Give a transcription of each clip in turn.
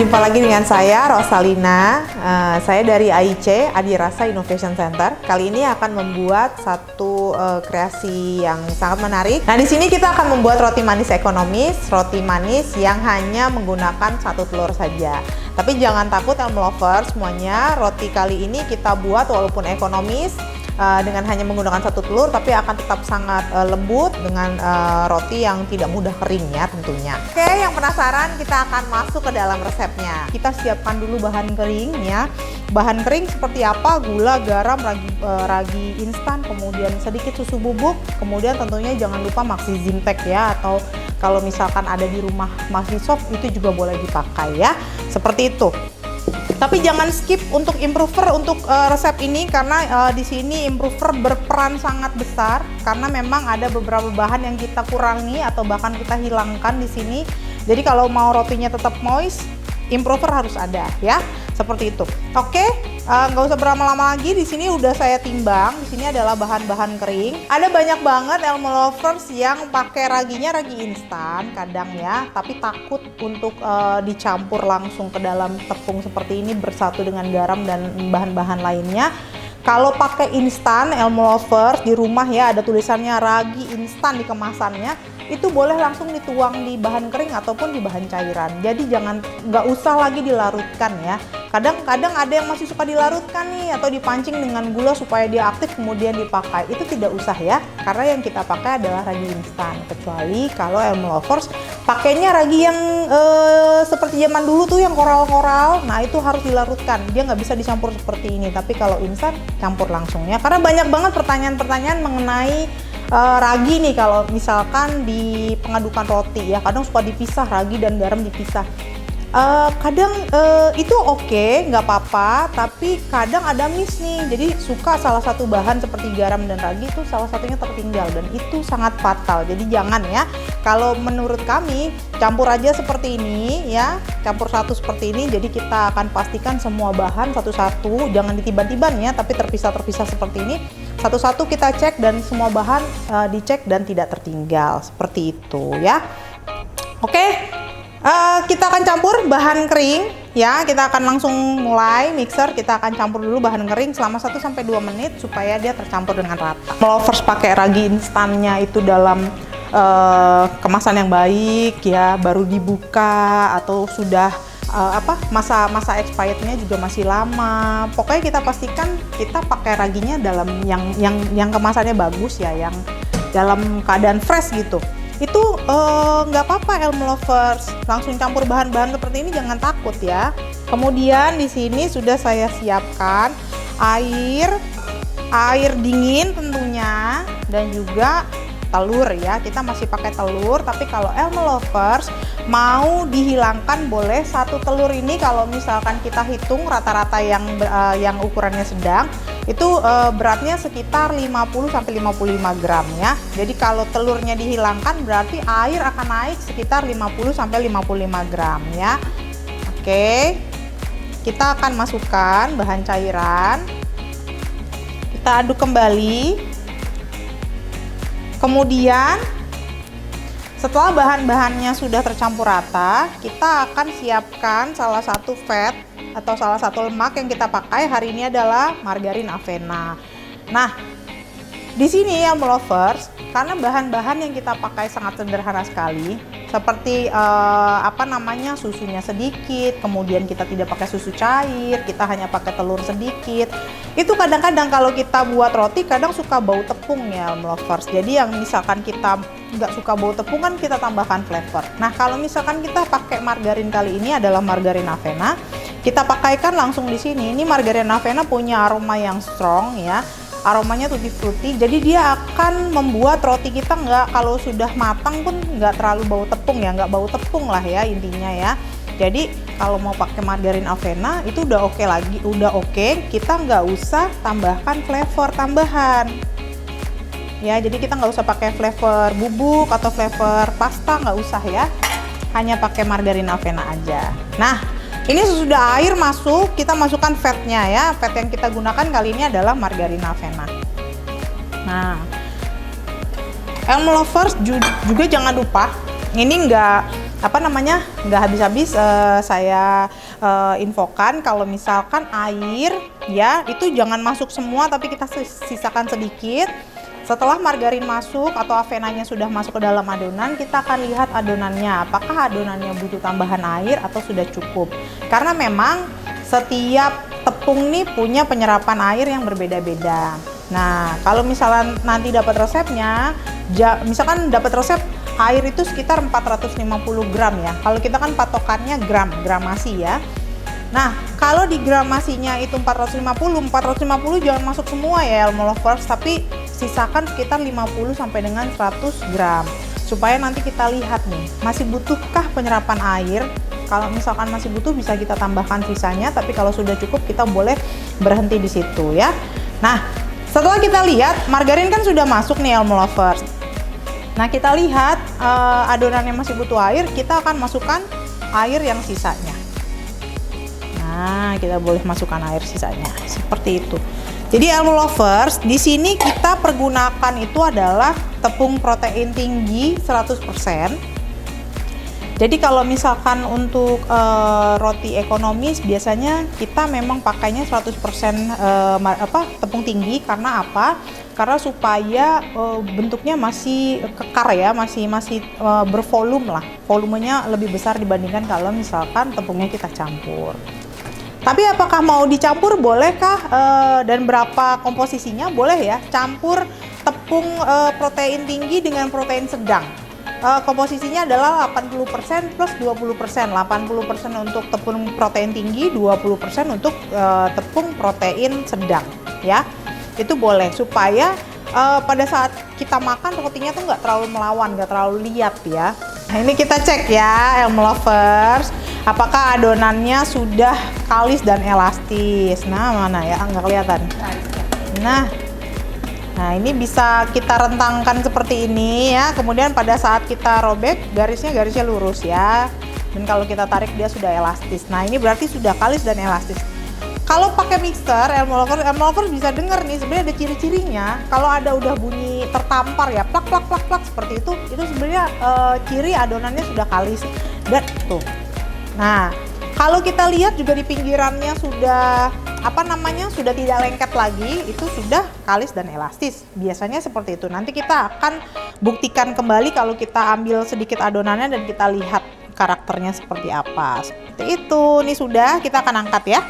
jumpa lagi dengan saya Rosalina. Saya dari AIC, Adi Rasa Innovation Center. Kali ini akan membuat satu kreasi yang sangat menarik. Nah, di sini kita akan membuat roti manis ekonomis, roti manis yang hanya menggunakan satu telur saja. Tapi jangan takut Elm Lovers, semuanya roti kali ini kita buat walaupun ekonomis, dengan hanya menggunakan satu telur, tapi akan tetap sangat lembut dengan roti yang tidak mudah kering ya tentunya. Oke, yang penasaran kita akan masuk ke dalam resepnya. Kita siapkan dulu bahan kering ya. Bahan kering seperti apa? Gula, garam, ragi instan, kemudian sedikit susu bubuk, kemudian tentunya jangan lupa Maxi Zintek ya, atau kalau misalkan ada di rumah Maxi Soft itu juga boleh dipakai ya. Seperti itu. Tapi jangan skip untuk improver untuk resep ini, karena di sini improver berperan sangat besar karena memang ada beberapa bahan yang kita kurangi atau bahkan kita hilangkan di sini. Jadi kalau mau rotinya tetap moist, improver harus ada ya. Seperti itu. Oke, nggak usah berlama-lama lagi. Di sini udah saya timbang. Di sini adalah bahan-bahan kering. Ada banyak banget Elm Lovers yang pakai raginya ragi instan kadang ya, tapi takut untuk dicampur langsung ke dalam tepung seperti ini bersatu dengan garam dan bahan-bahan lainnya. Kalau pakai instan Elm Lovers di rumah ya, ada tulisannya ragi instan di kemasannya. Itu boleh langsung dituang di bahan kering ataupun di bahan cairan. Jadi nggak usah lagi dilarutkan ya. Kadang-kadang ada yang masih suka dilarutkan nih atau dipancing dengan gula supaya dia aktif kemudian dipakai. Itu tidak usah ya, karena yang kita pakai adalah ragi instan. Kecuali kalau Elm Lovers pakainya ragi yang seperti zaman dulu tuh yang koral-koral. Nah itu harus dilarutkan. Dia nggak bisa dicampur seperti ini. Tapi kalau instan campur langsung ya. Karena banyak banget pertanyaan-pertanyaan mengenai ragi nih kalau misalkan di pengadukan roti ya, kadang suka dipisah ragi dan garam dipisah. Kadang itu oke, nggak apa-apa, tapi kadang ada miss nih. Jadi suka salah satu bahan seperti garam dan ragi itu salah satunya tertinggal dan itu sangat fatal. Jadi jangan ya. Kalau menurut kami campur aja seperti ini ya, campur satu seperti ini. Jadi kita akan pastikan semua bahan satu-satu, jangan ditiban-tiban ya, tapi terpisah-terpisah seperti ini. Satu-satu kita cek dan semua bahan dicek dan tidak tertinggal seperti itu ya. Oke. Kita akan campur bahan kering ya, kita akan langsung mulai mixer. Kita akan campur dulu bahan kering selama 1-2 menit supaya dia tercampur dengan rata. Lovers pakai ragi instannya itu dalam kemasan yang baik ya, baru dibuka atau sudah masa expirednya juga masih lama. Pokoknya kita pastikan kita pakai raginya dalam yang kemasannya bagus ya, yang dalam keadaan fresh gitu. Itu nggak apa-apa Elm Lovers, langsung campur bahan-bahan seperti ini, jangan takut ya. Kemudian di sini sudah saya siapkan air dingin tentunya dan juga telur ya. Kita masih pakai telur, tapi kalau Elm Lovers mau dihilangkan boleh satu telur ini. Kalau misalkan kita hitung rata-rata yang ukurannya sedang, itu beratnya sekitar 50-55 gram ya. Jadi kalau telurnya dihilangkan berarti air akan naik sekitar 50-55 gram ya. Oke, kita akan masukkan bahan cairan, kita aduk kembali. Kemudian setelah bahan-bahannya sudah tercampur rata, kita akan siapkan salah satu fat atau salah satu lemak yang kita pakai hari ini adalah margarin avena. Nah, di sini ya Lovers, karena bahan-bahan yang kita pakai sangat sederhana sekali, seperti susunya sedikit, kemudian kita tidak pakai susu cair, kita hanya pakai telur sedikit. Itu kadang-kadang kalau kita buat roti kadang suka bau tepung ya Lovers. Jadi yang misalkan kita nggak suka bau tepung kan kita tambahkan flavor. Nah kalau misalkan kita pakai margarin kali ini adalah margarin avena, kita pakaikan langsung di sini. Ini margarin avena punya aroma yang strong ya, aromanya tutti frutti. Jadi dia akan membuat roti kita kalau sudah matang pun nggak terlalu bau tepung ya, nggak bau tepung lah ya intinya ya. Jadi kalau mau pakai margarin avena itu udah oke, kita nggak usah tambahkan flavor tambahan. Ya, jadi kita nggak usah pakai flavor bubuk atau flavor pasta, nggak usah ya. Hanya pakai margarin avena aja. Nah, ini sesudah air masuk, kita masukkan fatnya ya. Fat yang kita gunakan kali ini adalah margarin avena. Nah, Elm Lovers juga jangan lupa, ini nggak nggak habis-habis saya infokan kalau misalkan air ya itu jangan masuk semua, tapi kita sisakan sedikit. Setelah margarin masuk atau avenanya sudah masuk ke dalam adonan, kita akan lihat adonannya, apakah adonannya butuh tambahan air atau sudah cukup. Karena memang setiap tepung nih punya penyerapan air yang berbeda-beda. Nah, kalau misalnya nanti dapat resepnya, misalkan dapat resep air itu sekitar 450 gram ya. Kalau kita kan patokannya gramasi ya. Nah, kalau di gramasinya itu 450 jangan masuk semua ya Elmo Lovers, tapi sisakan sekitar 50 sampai dengan 100 gram. Supaya nanti kita lihat nih, masih butuhkah penyerapan air? Kalau misalkan masih butuh bisa kita tambahkan sisanya, tapi kalau sudah cukup kita boleh berhenti di situ ya. Nah, setelah kita lihat margarin kan sudah masuk nih Elmo Lovers. Nah, kita lihat adonannya masih butuh air, kita akan masukkan air yang sisanya. Nah, kita boleh masukkan air sisanya seperti itu. Jadi Elmo Lovers, di sini kita pergunakan itu adalah tepung protein tinggi 100%. Jadi kalau misalkan untuk roti ekonomis biasanya kita memang pakainya 100% tepung tinggi. Karena apa? Karena supaya bentuknya masih kekar ya, masih bervolume lah. Volumenya lebih besar dibandingkan kalau misalkan tepungnya kita campur. Tapi apakah mau dicampur bolehkah dan berapa komposisinya? Boleh ya, campur tepung protein tinggi dengan protein sedang. Komposisinya adalah 80% plus 20%. 80% untuk tepung protein tinggi, 20% untuk tepung protein sedang ya. Itu boleh supaya pada saat kita makan rotinya tuh nggak terlalu melawan, nggak terlalu liat ya. Nah, ini kita cek ya Elmo Lovers, apakah adonannya sudah kalis dan elastis. Nah, mana ya, nggak kelihatan. Nah ini bisa kita rentangkan seperti ini ya. Kemudian pada saat kita robek garisnya lurus ya. Dan kalau kita tarik dia sudah elastis. Nah, ini berarti sudah kalis dan elastis. Kalau pakai mixer, Elmo Lovers bisa dengar nih sebenarnya ada ciri-cirinya. Kalau ada udah bunyi tertampar ya, plak seperti itu sebenarnya ciri adonannya sudah kalis dan tuh. Nah, kalau kita lihat juga di pinggirannya sudah sudah tidak lengket lagi, itu sudah kalis dan elastis. Biasanya seperti itu. Nanti kita akan buktikan kembali kalau kita ambil sedikit adonannya dan kita lihat karakternya seperti apa. Seperti itu. Ini sudah, kita akan angkat ya.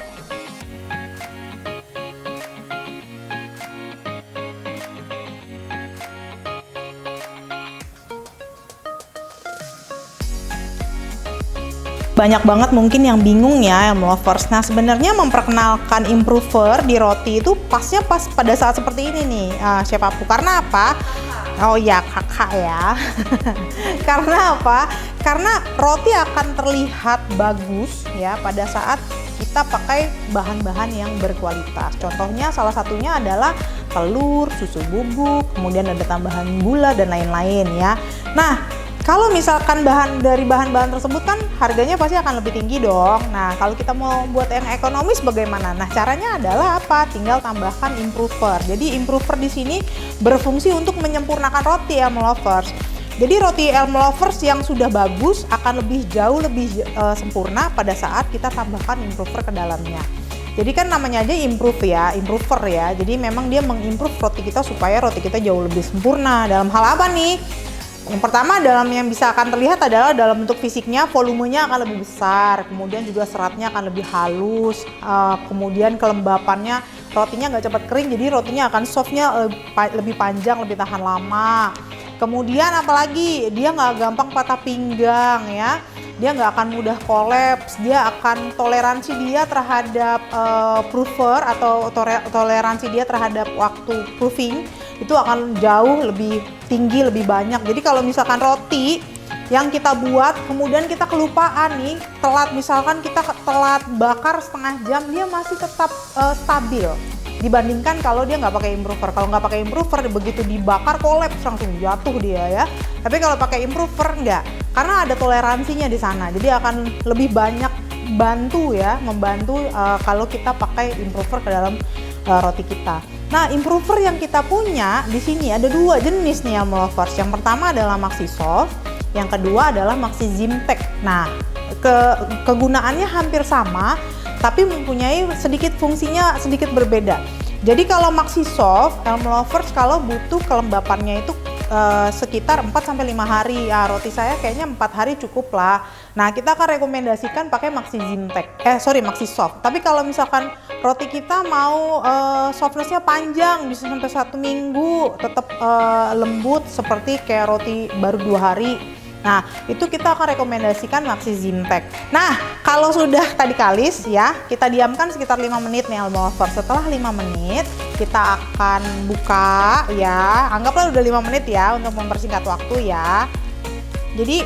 Banyak banget mungkin yang bingung ya Elmo Lovers. Nah, sebenarnya memperkenalkan improver di roti itu pasnya pas pada saat seperti ini nih, Chef Apu. Karena apa? Oh ya, kakak ya. Karena apa? Karena roti akan terlihat bagus ya pada saat kita pakai bahan-bahan yang berkualitas. Contohnya salah satunya adalah telur, susu bubuk, kemudian ada tambahan gula dan lain-lain ya. Nah, kalau misalkan dari bahan-bahan tersebut kan harganya pasti akan lebih tinggi dong. Nah, kalau kita mau buat yang ekonomis bagaimana? Nah, caranya adalah apa? Tinggal tambahkan improver. Jadi improver di sini berfungsi untuk menyempurnakan roti Elmo Lovers. Jadi roti Elmo Lovers yang sudah bagus akan jauh lebih sempurna pada saat kita tambahkan improver ke dalamnya. Jadi kan namanya aja improver ya. Jadi memang dia mengimprove roti kita supaya roti kita jauh lebih sempurna. Dalam hal apa nih? Yang pertama yang bisa akan terlihat adalah dalam bentuk fisiknya, volumenya akan lebih besar, kemudian juga seratnya akan lebih halus, kemudian kelembapannya, rotinya nggak cepat kering, jadi rotinya akan softnya lebih panjang, lebih tahan lama. Kemudian apalagi dia nggak gampang patah pinggang ya, dia nggak akan mudah kolaps, dia akan toleransi dia terhadap prover atau toleransi dia terhadap waktu proofing itu akan jauh lebih tinggi, lebih banyak. Jadi kalau misalkan roti yang kita buat kemudian kita kelupaan nih, misalkan kita telat bakar setengah jam, dia masih tetap stabil dibandingkan kalau dia nggak pakai improver. Kalau nggak pakai improver, begitu dibakar kolaps langsung jatuh dia ya. Tapi kalau pakai improver nggak, karena ada toleransinya di sana, jadi akan lebih banyak membantu kalau kita pakai improver ke dalam roti kita. Nah, improver yang kita punya di sini ada dua jenis nih Elmo Lovers. Yang pertama adalah Maxi Soft, yang kedua adalah Maxi Zymtech. Nah, kegunaannya hampir sama, tapi mempunyai sedikit fungsinya sedikit berbeda. Jadi kalau Maxi Soft, Elm Lovers kalau butuh kelembapannya itu sekitar 4-5 hari. Ya, roti saya kayaknya 4 hari cukup lah. Nah, kita akan rekomendasikan pakai Maxi Zymtech. Maxi Soft. Tapi kalau misalkan roti kita mau softnessnya panjang, bisa sampai 1 minggu, tetap lembut seperti kayak roti baru 2 hari. Nah, itu kita akan rekomendasikan Maxi Zymtech. Nah, kalau sudah tadi kalis ya, kita diamkan sekitar 5 menit nih Elm Lovers. Setelah 5 menit, kita akan buka ya. Anggaplah udah 5 menit ya untuk mempersingkat waktu ya. Jadi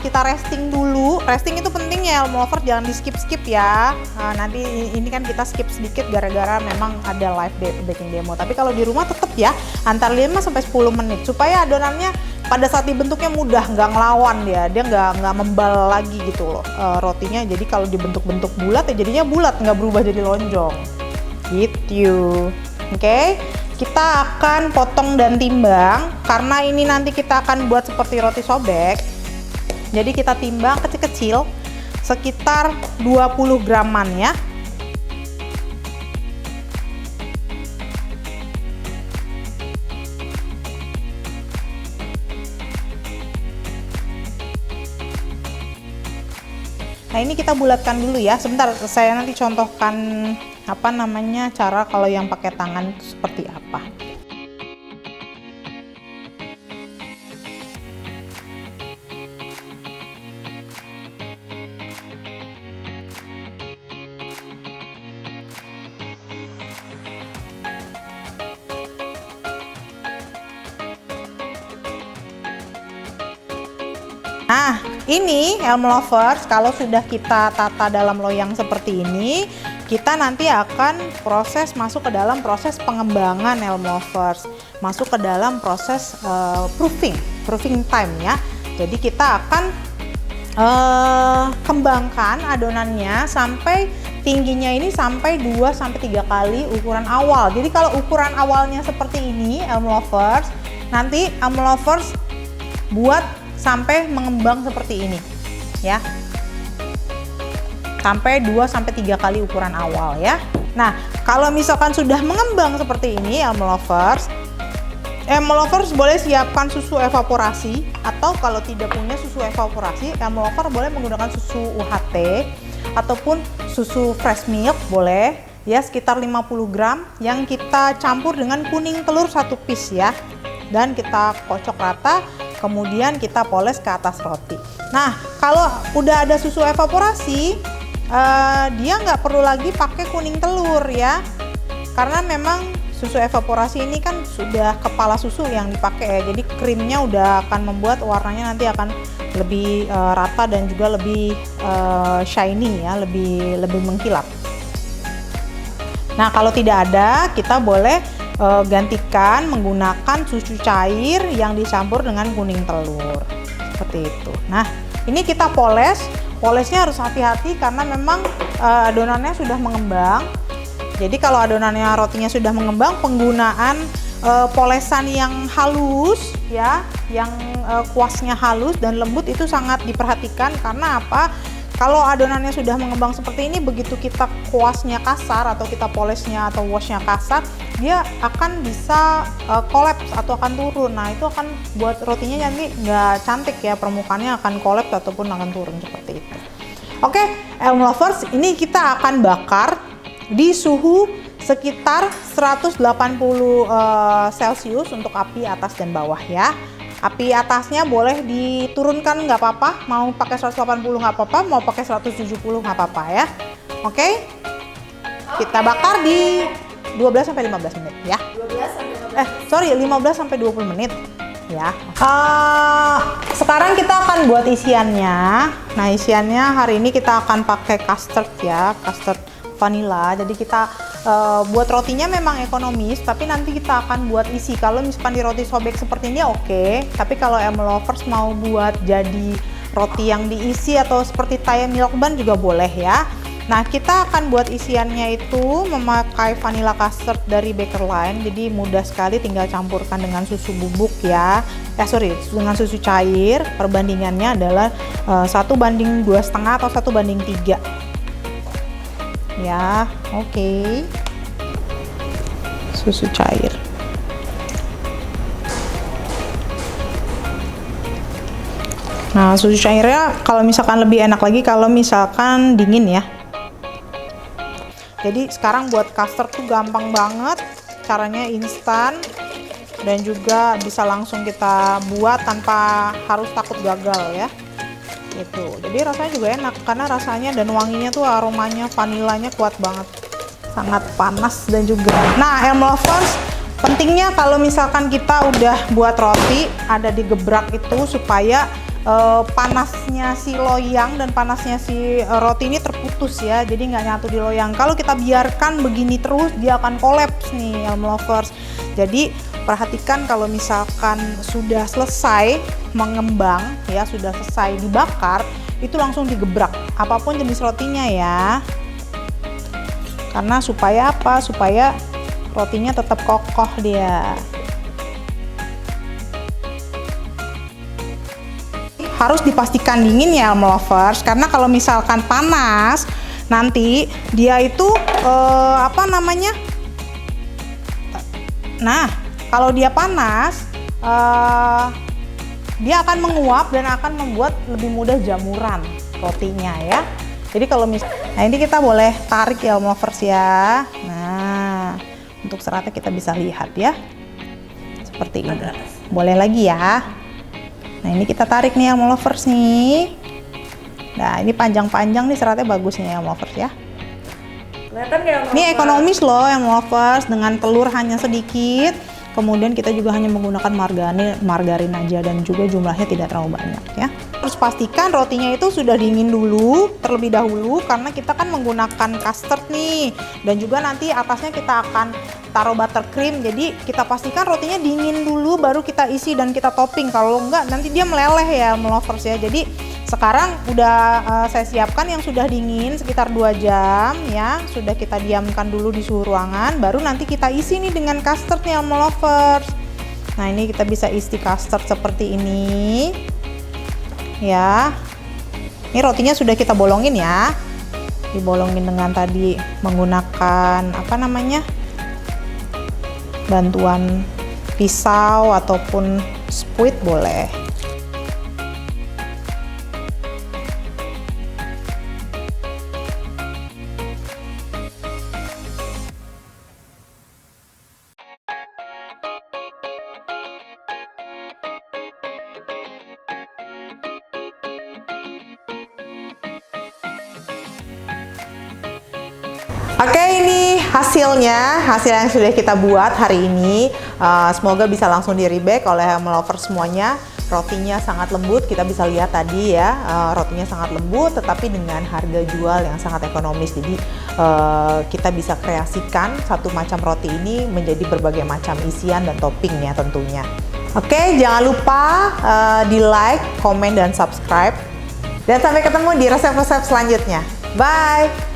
kita resting dulu. Resting itu penting ya Elm Lovers, jangan di skip ya. Nanti ini kan kita skip sedikit gara-gara memang ada live baking demo. Tapi kalau di rumah tetap ya antara 5 sampai 10 menit supaya adonannya pada saat dibentuknya mudah, nggak ngelawan dia nggak membal lagi gitu loh rotinya. Jadi kalau dibentuk-bentuk bulat ya jadinya bulat, nggak berubah jadi lonjong gitu. Oke, kita akan potong dan timbang karena ini nanti kita akan buat seperti roti sobek. Jadi kita timbang kecil-kecil sekitar 20 graman ya. Nah, ini kita bulatkan dulu ya. Sebentar, saya nanti contohkan cara kalau yang pakai tangan seperti apa. Nah, ini Elm Lovers kalau sudah kita tata dalam loyang seperti ini, kita nanti akan masuk ke dalam proses pengembangan Elm Lovers, masuk ke dalam proses proofing time ya. Jadi kita akan kembangkan adonannya sampai tingginya ini sampai 2-3 kali ukuran awal. Jadi kalau ukuran awalnya seperti ini Elm Lovers, nanti Elm Lovers buat sampai mengembang seperti ini ya, sampai 2-3 kali ukuran awal ya. Nah, kalau misalkan sudah mengembang seperti ini Elm Lovers boleh siapkan susu evaporasi, atau kalau tidak punya susu evaporasi Elm Lovers boleh menggunakan susu UHT ataupun susu fresh milk boleh ya, sekitar 50 gram yang kita campur dengan kuning telur 1 piece ya, dan kita kocok rata, kemudian kita poles ke atas roti. Nah, kalau udah ada susu evaporasi, dia nggak perlu lagi pakai kuning telur ya, karena memang susu evaporasi ini kan sudah kepala susu yang dipakai ya, jadi krimnya udah akan membuat warnanya nanti akan lebih rata dan juga lebih shiny ya, lebih mengkilap. Nah, kalau tidak ada, kita boleh gantikan menggunakan susu cair yang dicampur dengan kuning telur seperti itu. Nah, ini kita polesnya harus hati-hati karena memang adonannya sudah mengembang. Jadi kalau adonannya rotinya sudah mengembang, penggunaan polesan yang halus ya, yang kuasnya halus dan lembut itu sangat diperhatikan. Karena apa? Kalau adonannya sudah mengembang seperti ini, begitu kita kuasnya kasar atau kita polesnya atau washnya kasar, dia akan bisa kolaps atau akan turun. Nah, itu akan buat rotinya nanti nggak cantik ya, permukaannya akan kolaps ataupun akan turun seperti itu. Oke, Elm Lovers, ini kita akan bakar di suhu sekitar 180 Celcius untuk api atas dan bawah ya. Api atasnya boleh diturunkan nggak apa-apa, mau pakai 180 nggak apa-apa, mau pakai 170 nggak apa-apa ya. Oke, kita bakar di 12-15 menit ya. 15-20 menit ya. Sekarang kita akan buat isiannya. Nah, isiannya hari ini kita akan pakai custard ya, custard vanilla. Jadi kita buat rotinya memang ekonomis, tapi nanti kita akan buat isi. Kalau misalkan di roti sobek seperti ini oke, tapi kalau Elm Lovers mau buat jadi roti yang diisi atau seperti Thai milk bun juga boleh ya. Nah, kita akan buat isiannya itu memakai vanilla custard dari Bakerline. Jadi mudah sekali, tinggal campurkan dengan susu bubuk ya. Dengan susu cair. Perbandingannya adalah 1:2,5 atau 1:3. Ya, oke. Susu cair. Nah, susu cairnya kalau misalkan lebih enak lagi kalau misalkan dingin ya. Jadi sekarang buat custard tuh gampang banget, caranya instan dan juga bisa langsung kita buat tanpa harus takut gagal ya. Gitu. Jadi rasanya juga enak karena rasanya dan wanginya tuh, aromanya vanilanya kuat banget. Sangat panas dan juga. Nah, Elm Lovers, pentingnya kalau misalkan kita udah buat roti ada digebrak itu supaya panasnya si loyang dan panasnya si roti ini terputus ya, jadi nggak nyatu di loyang. Kalau kita biarkan begini terus dia akan kolaps nih Elm Lovers. Jadi perhatikan kalau misalkan sudah selesai mengembang ya, sudah selesai dibakar, itu langsung digebrak apapun jenis rotinya ya, karena supaya apa? Supaya rotinya tetap kokoh dia. Harus dipastikan dingin ya Elm Lovers, karena kalau misalkan panas nanti dia itu nah kalau dia panas dia akan menguap dan akan membuat lebih mudah jamuran rotinya ya. Jadi kalau nah ini kita boleh tarik ya Elm Lovers ya. Nah, untuk seratnya kita bisa lihat ya seperti ini. Boleh lagi ya. Nah, ini kita tarik nih Elm Lovers nih. Nah, ini panjang-panjang nih seratnya, bagus nih Elm Lovers ya. Kelihatan nggak? Ini ekonomis loh Elm Lovers, dengan telur hanya sedikit. Kemudian kita juga hanya menggunakan margarin aja dan juga jumlahnya tidak terlalu banyak ya. Harus pastikan rotinya itu sudah dingin dulu terlebih dahulu karena kita kan menggunakan custard nih, dan juga nanti atasnya kita akan taruh buttercream. Jadi kita pastikan rotinya dingin dulu baru kita isi dan kita topping. Kalau enggak nanti dia meleleh ya Elm Lovers ya. Jadi sekarang udah saya siapkan yang sudah dingin sekitar 2 jam ya. Sudah kita diamkan dulu di suhu ruangan, baru nanti kita isi nih dengan custard nih Elm Lovers. Nah, ini kita bisa isi custard seperti ini ya. Ini rotinya sudah kita bolongin ya. Dibolongin dengan tadi menggunakan bantuan pisau ataupun spuit boleh. Oke, ini hasil yang sudah kita buat hari ini. Semoga bisa langsung di-rebake oleh Elm Lovers semuanya. Rotinya sangat lembut, kita bisa lihat tadi ya, rotinya sangat lembut tetapi dengan harga jual yang sangat ekonomis. Jadi kita bisa kreasikan satu macam roti ini menjadi berbagai macam isian dan toppingnya tentunya. Oke, jangan lupa di like, komen, dan subscribe. Dan sampai ketemu di resep-resep selanjutnya. Bye!